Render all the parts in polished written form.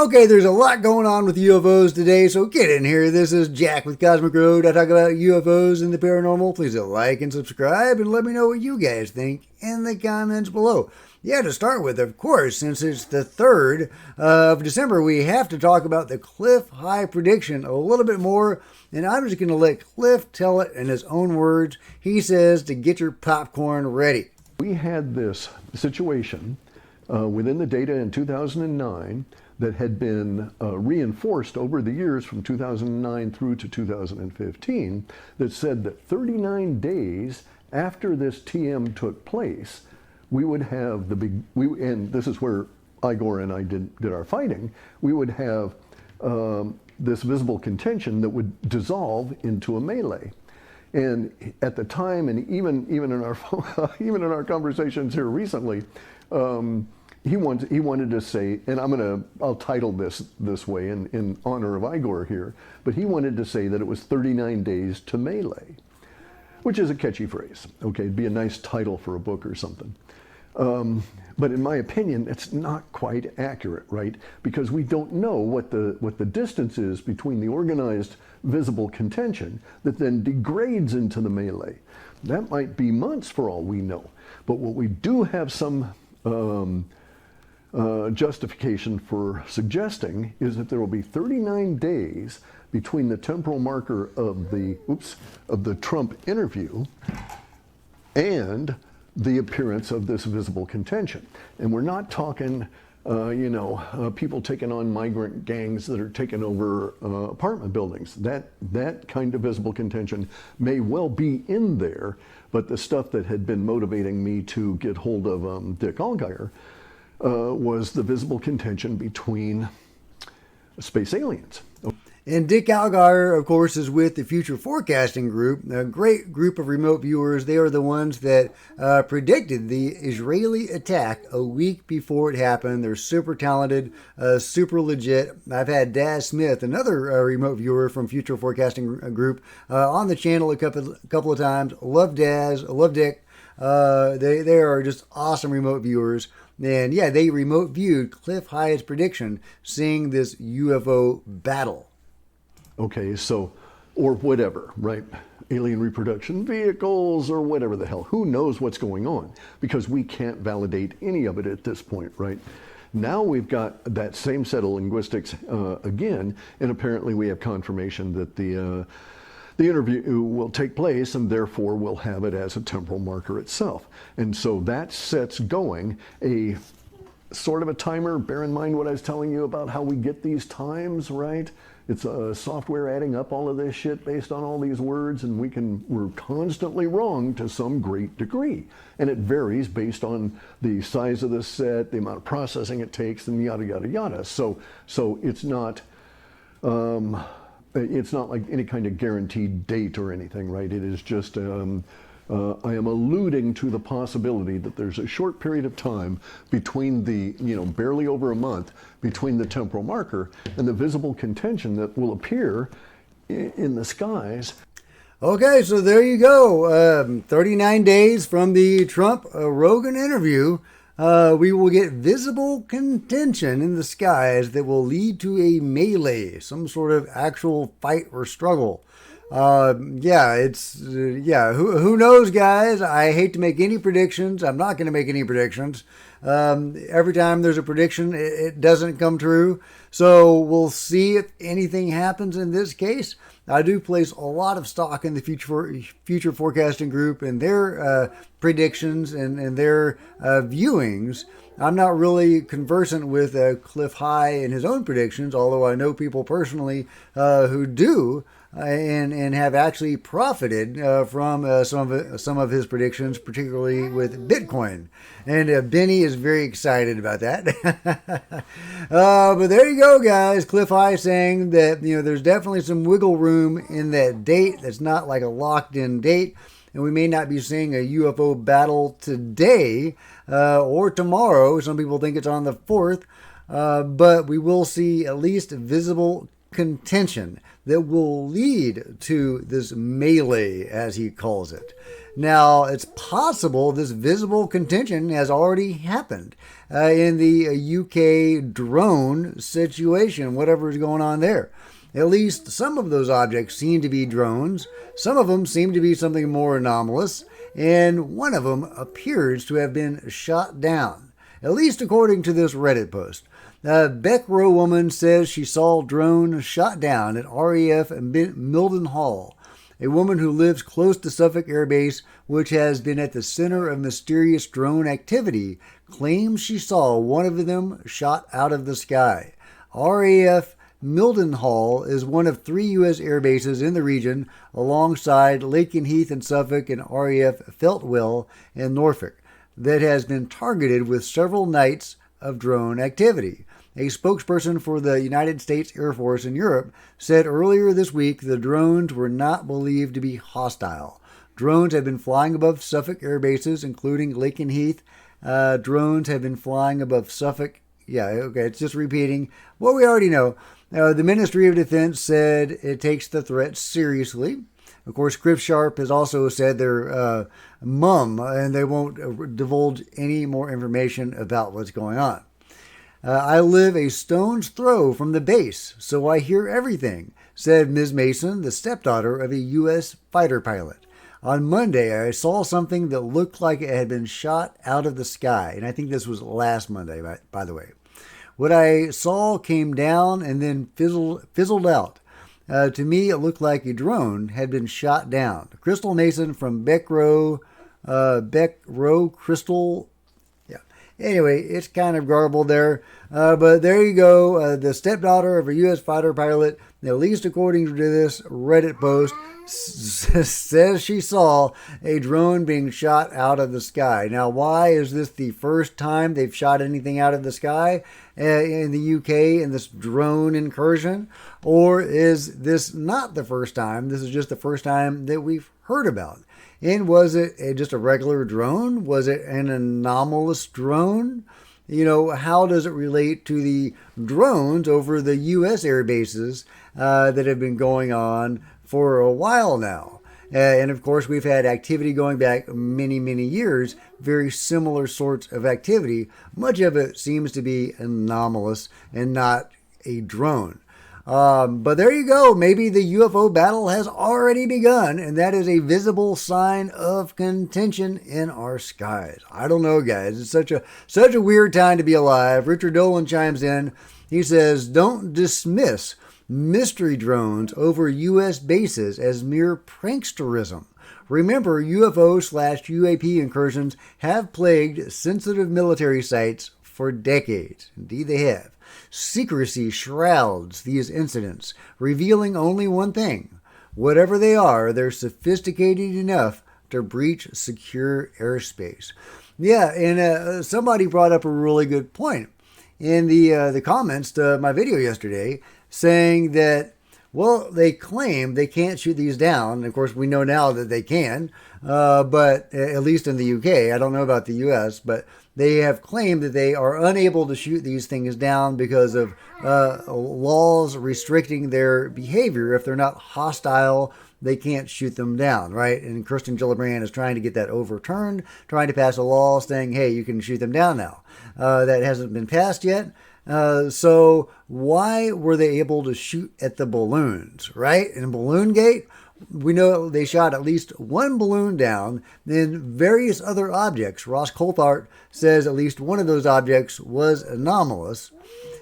Okay, there's a lot going on with UFOs today, so get in here. This is Jack with Cosmic Road. I talk about UFOs and the paranormal. Please like and subscribe and let me know what you guys think in the comments below. Yeah, to start with, of course, since it's the 3rd of December, we have to talk about the Clif High prediction a little bit more, and I'm just going to let Clif tell it in his own words. He says to get your popcorn ready. We had this situation within the data in 2009 that had been reinforced over the years from 2009 through to 2015 that said that 39 days after this TM took place, we would have the big, and this is where Igor and I did our fighting, we would have this visible contention that would dissolve into a melee. And at the time, and even in our even in our conversations here recently, he wanted to say, and I'll title this way in honor of Igor here, but he wanted to say that it was 39 days to melee, which is a catchy phrase. Okay, it'd be a nice title for a book or something. But in my opinion, it's not quite accurate, right? Because we don't know what the distance is between the organized visible contention that then degrades into the melee. That might be months for all we know. But what we do have some justification for suggesting is that there will be 39 days between the temporal marker of the Trump interview and the appearance of this visible contention. And we're not talking, people taking on migrant gangs that are taking over apartment buildings. That kind of visible contention may well be in there, but the stuff that had been motivating me to get hold of Dick Allgaier was the visible contention between space aliens. And Dick Allgaier, of course, is with the Future Forecasting Group, a great group of remote viewers. They are the ones that predicted the Israeli attack a week before it happened. They're super talented, super legit. I've had Daz Smith, another remote viewer from Future Forecasting Group, on the channel a couple of times. Love Daz, love Dick. They are just awesome remote viewers. And yeah, they remote viewed Clif High's prediction, seeing this UFO battle. Okay, so, or whatever, right? Alien reproduction vehicles or whatever the hell. Who knows what's going on? Because we can't validate any of it at this point, right? Now we've got that same set of linguistics again, and apparently we have confirmation that the interview will take place, and therefore we'll have it as a temporal marker itself. And so that sets going a sort of a timer. Bear in mind what I was telling you about how we get these times, right? It's a software adding up all of this shit based on all these words, and we're constantly wrong to some great degree. And it varies based on the size of the set, the amount of processing it takes, and yada, yada, yada. So it's not like any kind of guaranteed date or anything, right? It is just, I am alluding to the possibility that there's a short period of time between the, barely over a month, between the temporal marker and the visible contention that will appear in the skies. Okay, so there you go. 39 days from the Trump-Rogan interview. We will get visible contention in the skies that will lead to a melee, some sort of actual fight or struggle. Who knows, guys? I hate to make any predictions. I'm not going to make any predictions. Every time there's a prediction, it doesn't come true. So we'll see if anything happens in this case. I do place a lot of stock in the Future Forecasting Group and their predictions and their viewings. I'm not really conversant with Clif High and his own predictions, although I know people personally who do. And have actually profited from some of his predictions, particularly with Bitcoin. And Benny is very excited about that. But there you go, guys. Clif High saying that there's definitely some wiggle room in that date. That's not like a locked-in date. And we may not be seeing a UFO battle today or tomorrow. Some people think it's on the 4th. But we will see at least visible contention. that will lead to this melee, as he calls it. Now, it's possible this visible contention has already happened in the UK drone situation, whatever is going on there. At least some of those objects seem to be drones. Some of them seem to be something more anomalous. And one of them appears to have been shot down, at least according to this Reddit post. Beck Row woman says she saw drone shot down at RAF Milden Hall. A woman who lives close to Suffolk Air Base, which has been at the center of mysterious drone activity, claims she saw one of them shot out of the sky. RAF Mildenhall is one of 3 U.S. air bases in the region, alongside Lakenheath in Suffolk and RAF Feltwell in Norfolk, that has been targeted with several nights of drone activity. A spokesperson for the United States Air Force in Europe said earlier this week the drones were not believed to be hostile. Drones have been flying above Suffolk air bases, including Lakenheath. Drones have been flying above Suffolk. Yeah, okay, it's just repeating what we already know. The Ministry of Defense said it takes the threat seriously. Of course, Clif Sharp has also said they're mum, and they won't divulge any more information about what's going on. I live a stone's throw from the base, so I hear everything, said Ms. Mason, the stepdaughter of a U.S. fighter pilot. On Monday, I saw something that looked like it had been shot out of the sky, and I think this was last Monday, by the way. What I saw came down and then fizzled out. To me, it looked like a drone had been shot down. Crystal Mason from Beck Row Crystal. Yeah. Anyway, it's kind of garbled there. But there you go. The stepdaughter of a U.S. fighter pilot, at least according to this Reddit post, says she saw a drone being shot out of the sky. Now, why is this the first time they've shot anything out of the sky in the UK in this drone incursion? Or is this not the first time? This is just the first time that we've heard about it. And was it just a regular drone? Was it an anomalous drone? You know, how does it relate to the drones over the U.S. air bases that have been going on for a while now? And of course, we've had activity going back many, many years, very similar sorts of activity. Much of it seems to be anomalous and not a drone. But there you go. Maybe the UFO battle has already begun, and that is a visible sign of contention in our skies. I don't know, guys. It's such a weird time to be alive. Richard Dolan chimes in. He says, "Don't dismiss mystery drones over U.S. bases as mere pranksterism. Remember, UFO/UAP incursions have plagued sensitive military sites for decades. Indeed, they have. Secrecy shrouds these incidents, revealing only one thing. Whatever they are, they're sophisticated enough to breach secure airspace." Yeah, and somebody brought up a really good point in the comments to my video yesterday, saying that, well, they claim they can't shoot these down. Of course, we know now that they can, but at least in the UK. I don't know about the US, but they have claimed that they are unable to shoot these things down because of laws restricting their behavior. If they're not hostile, they can't shoot them down, right? And Kirsten Gillibrand is trying to get that overturned, trying to pass a law saying, hey, you can shoot them down now. That hasn't been passed yet. So why were they able to shoot at the balloons, right? In Balloon Gate, we know they shot at least one balloon down, then various other objects. Ross Coulthart says at least one of those objects was anomalous,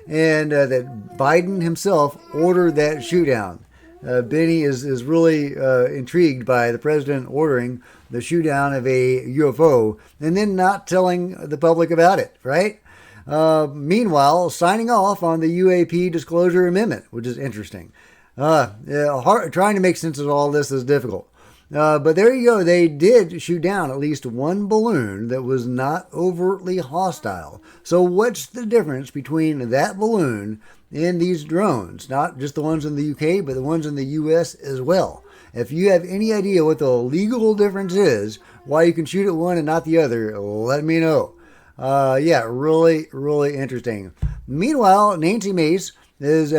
and that Biden himself ordered that shoot down. Benny is really intrigued by the president ordering the shoot down of a UFO and then not telling the public about it, right? Meanwhile, signing off on the UAP Disclosure Amendment, which is interesting. Trying to make sense of all this is difficult. But there you go. They did shoot down at least one balloon that was not overtly hostile. So what's the difference between that balloon and these drones? Not just the ones in the UK, but the ones in the US as well. If you have any idea what the legal difference is, why you can shoot at one and not the other, let me know. Yeah, really, really interesting. Meanwhile, Nancy Mace is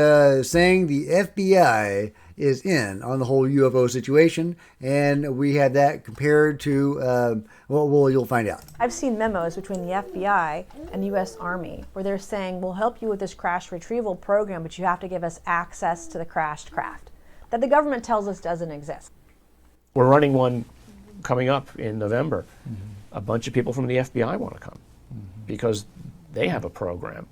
saying the FBI is in on the whole UFO situation, and we had that compared to, well, you'll find out. I've seen memos between the FBI and the U.S. Army where they're saying, we'll help you with this crash retrieval program, but you have to give us access to the crashed craft that the government tells us doesn't exist. We're running one coming up in November. A bunch of people from the FBI want to come because they have a program.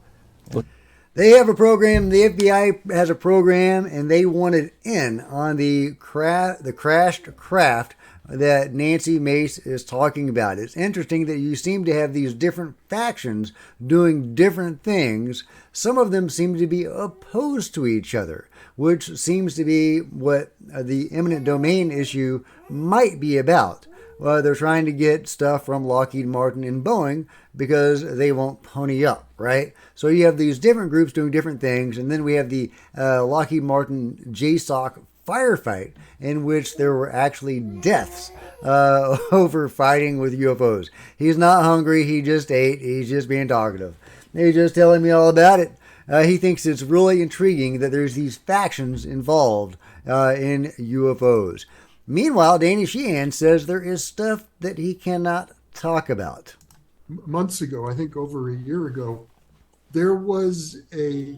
They have a program, the FBI has a program, and they wanted in on the crashed craft that Nancy Mace is talking about. It's interesting that you seem to have these different factions doing different things. Some of them seem to be opposed to each other, which seems to be what the eminent domain issue might be about. They're trying to get stuff from Lockheed Martin and Boeing because they won't pony up, right? So you have these different groups doing different things, and then we have the Lockheed Martin JSOC firefight in which there were actually deaths over fighting with UFOs. He's not hungry, he just ate, he's just being talkative. He's just telling me all about it. He thinks it's really intriguing that there's these factions involved in UFOs. Meanwhile, Danny Sheehan says there is stuff that he cannot talk about. Months ago, I think over a year ago, there was a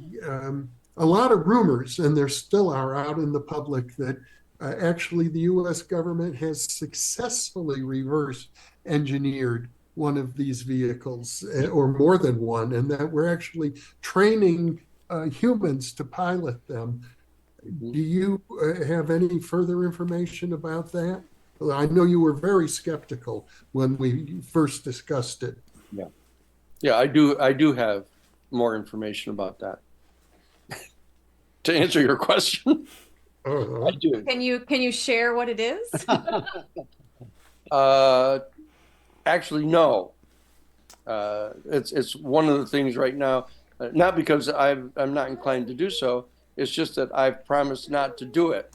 lot of rumors, and there still are out in the public, that actually the U.S. government has successfully reverse engineered one of these vehicles, or more than one, and that we're actually training humans to pilot them. Do you have any further information about that? I know you were very skeptical when we first discussed it. Yeah, I do have more information about that. To answer your question, I do. Can you share what it is? Actually, no. It's one of the things right now. Not because I'm not inclined to do so. It's just that I've promised not to do it.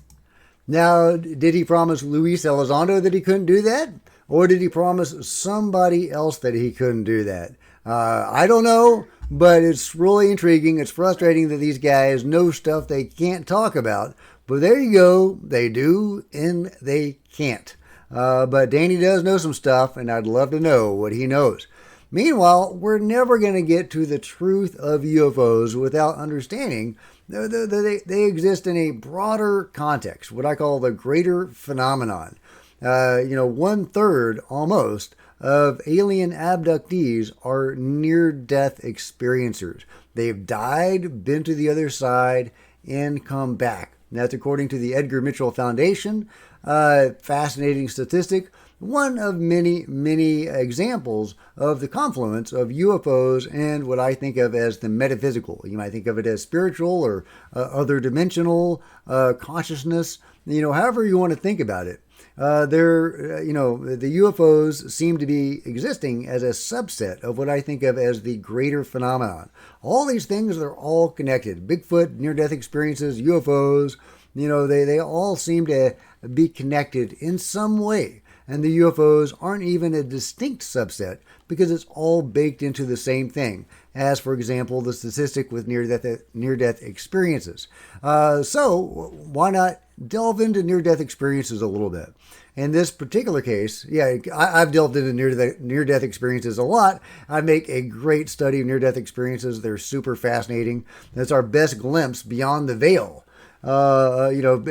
Now, did he promise Luis Elizondo that he couldn't do that? Or did he promise somebody else that he couldn't do that? I don't know, but it's really intriguing. It's frustrating that these guys know stuff they can't talk about. But there you go. They do and they can't. But Danny does know some stuff, and I'd love to know what he knows. Meanwhile, we're never going to get to the truth of UFOs without understanding they exist in a broader context, what I call the greater phenomenon. 1/3 almost of alien abductees are near-death experiencers. They've died, been to the other side, and come back. That's according to the Edgar Mitchell Foundation. Fascinating statistic. One of many, many examples of the confluence of UFOs and what I think of as the metaphysical. You might think of it as spiritual or other dimensional consciousness, however you want to think about it. The UFOs seem to be existing as a subset of what I think of as the greater phenomenon. All these things are all connected. Bigfoot, near-death experiences, UFOs, they all seem to be connected in some way. And the UFOs aren't even a distinct subset because it's all baked into the same thing, as, for example, the statistic with near-death experiences. So why not delve into near-death experiences a little bit? In this particular case, I've delved into near-death experiences a lot. I make a great study of near-death experiences. They're super fascinating. That's our best glimpse beyond the veil.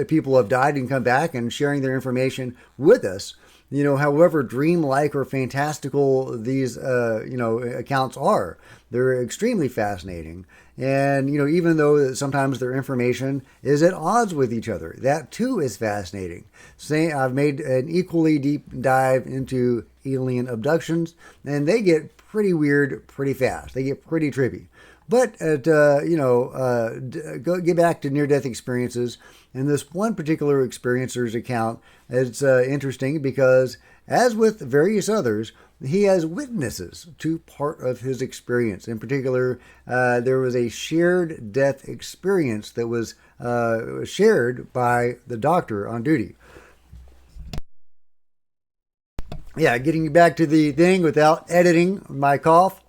People have died and come back and sharing their information with us. However dreamlike or fantastical these, accounts are, they're extremely fascinating. And, even though sometimes their information is at odds with each other, that too is fascinating. I've made an equally deep dive into alien abductions, and they get pretty weird pretty fast. They get pretty trippy. But, get back to near-death experiences. And this one particular experiencer's account is interesting because, as with various others, he has witnesses to part of his experience. In particular, there was a shared death experience that was shared by the doctor on duty. Getting back to the thing without editing my cough.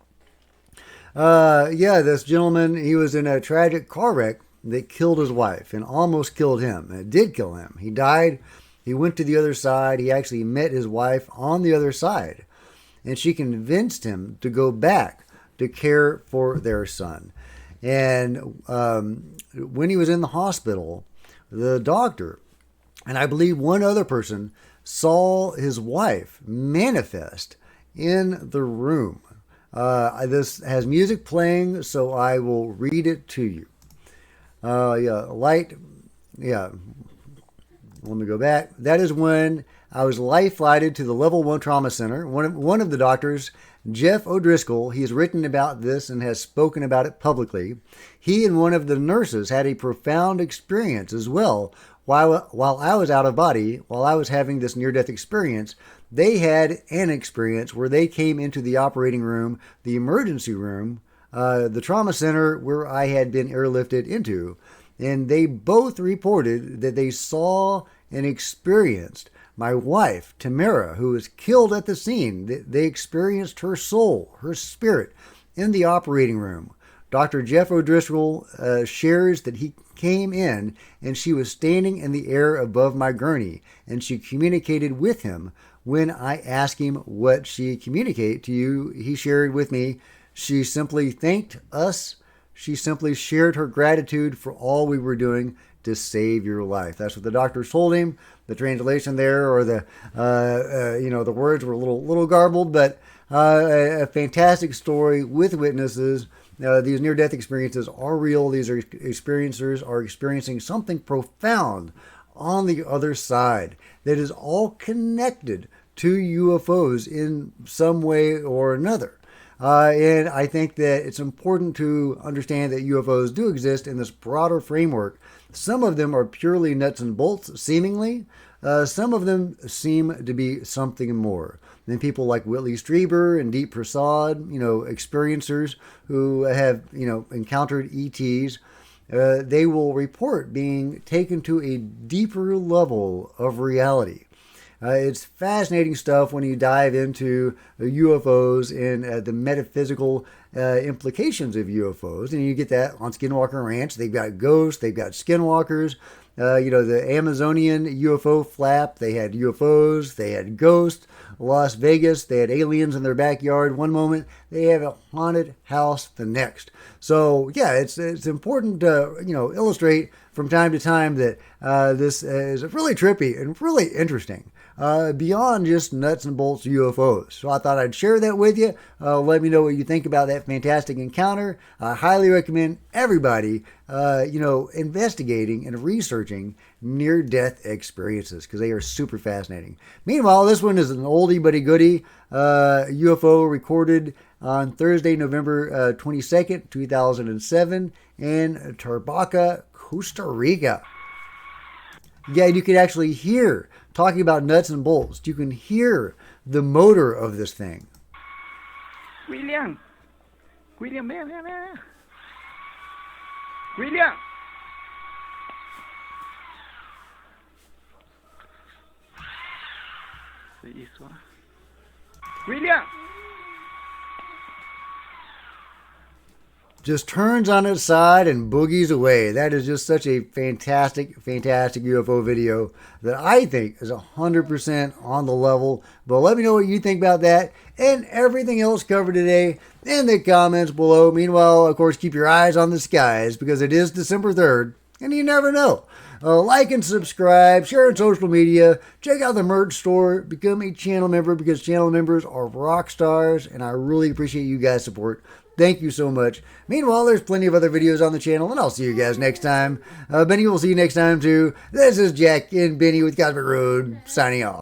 This gentleman, he was in a tragic car wreck that killed his wife and almost killed him. And it did kill him. He died. He went to the other side. He actually met his wife on the other side. And she convinced him to go back to care for their son. And when he was in the hospital, the doctor, and I believe one other person, saw his wife manifest in the room. This has music playing, so I will read it to you. Let me go back. That is when I was life flighted to the Level 1 Trauma Center. One of the doctors, Jeff O'Driscoll, he has written about this and has spoken about it publicly. He and one of the nurses had a profound experience as well. While I was out of body, while I was having this near-death experience, they had an experience where they came into the operating room, the emergency room, the trauma center where I had been airlifted into. And they both reported that they saw and experienced my wife, Tamara, who was killed at the scene. They experienced her soul, her spirit, in the operating room. Dr. Jeff O'Driscoll shares that he came in and she was standing in the air above my gurney, and she communicated with him. When I asked him what she communicated to you, he shared with me, she simply thanked us. She simply shared her gratitude for all we were doing to save your life. That's what the doctors told him. The translation there, or the words were a little garbled, but a fantastic story with witnesses. These near-death experiences are real. These experiencers are experiencing something profound on the other side that is all connected to UFOs in some way or another. And I think that it's important to understand that UFOs do exist in this broader framework. Some of them are purely nuts and bolts, seemingly. Some of them seem to be something more. Then people like Whitley Strieber and Deep Prasad, experiencers who have, encountered ETs, they will report being taken to a deeper level of reality. It's fascinating stuff when you dive into UFOs and the metaphysical implications of UFOs. And you get that on Skinwalker Ranch. They've got ghosts, they've got skinwalkers. The Amazonian UFO flap, they had UFOs, they had ghosts. Las Vegas, they had aliens in their backyard one moment, they have a haunted house the next. So yeah, it's important to illustrate from time to time that this is really trippy and really interesting. Beyond just nuts and bolts UFOs. So I thought I'd share that with you. Let me know what you think about that fantastic encounter. I highly recommend everybody, investigating and researching near-death experiences because they are super fascinating. Meanwhile, this one is an oldie but a goodie. UFO recorded on Thursday, November 22nd, 2007 in Tarbaca, Costa Rica. Yeah, you can actually hear, talking about nuts and bolts, you can hear the motor of this thing. William, William. William. Just turns on its side and boogies away. That is just such a fantastic, fantastic UFO video that I think is 100% on the level. But let me know what you think about that and everything else covered today in the comments below. Meanwhile, of course, keep your eyes on the skies because it is December 3rd and you never know. Like and subscribe, share on social media, check out the merch store, become a channel member because channel members are rock stars and I really appreciate you guys' support. Thank you so much. Meanwhile, there's plenty of other videos on the channel, and I'll see you guys next time. Benny will see you next time, too. This is Jack and Benny with Cosmic Road, signing off.